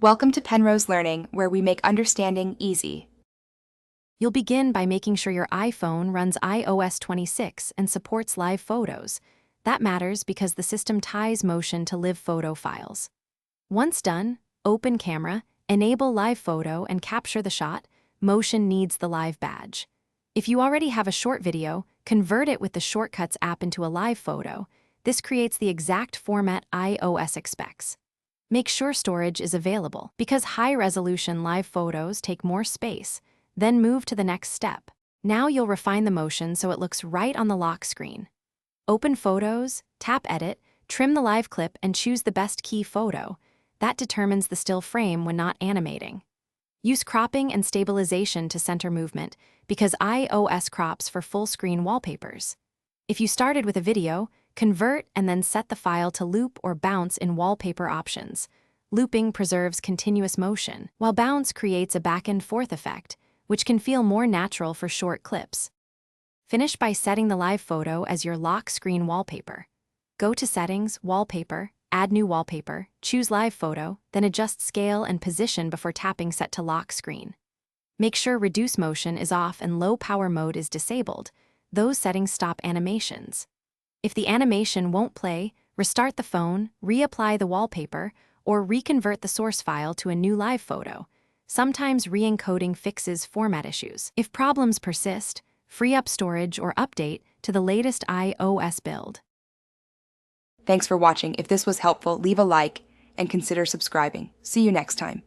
Welcome to Penrose Learning, where we make understanding easy. You'll begin by making sure your iPhone runs iOS 26 and supports live photos. That matters because the system ties motion to live photo files. Once done, open camera, enable live photo, and capture the shot. Motion needs the live badge. If you already have a short video, convert it with the Shortcuts app into a live photo. This creates the exact format iOS expects. Make sure storage is available, because high-resolution live photos take more space. Then move to the next step. Now you'll refine the motion so it looks right on the lock screen. Open Photos, tap Edit, trim the live clip, and choose the best key photo. That determines the still frame when not animating. Use cropping and stabilization to center movement, because iOS crops for full-screen wallpapers. If you started with a video, convert and then set the file to loop or bounce in wallpaper options. Looping preserves continuous motion, while bounce creates a back-and-forth effect, which can feel more natural for short clips. Finish by setting the live photo as your lock screen wallpaper. Go to Settings, Wallpaper, Add New Wallpaper, choose Live Photo, then adjust scale and position before tapping Set to Lock Screen. Make sure Reduce Motion is off and Low Power Mode is disabled. Those settings stop animations. If the animation won't play, restart the phone, reapply the wallpaper, or reconvert the source file to a new live photo. Sometimes re-encoding fixes format issues. If problems persist, free up storage or update to the latest iOS build. Thanks for watching. If this was helpful, leave a like and consider subscribing. See you next time.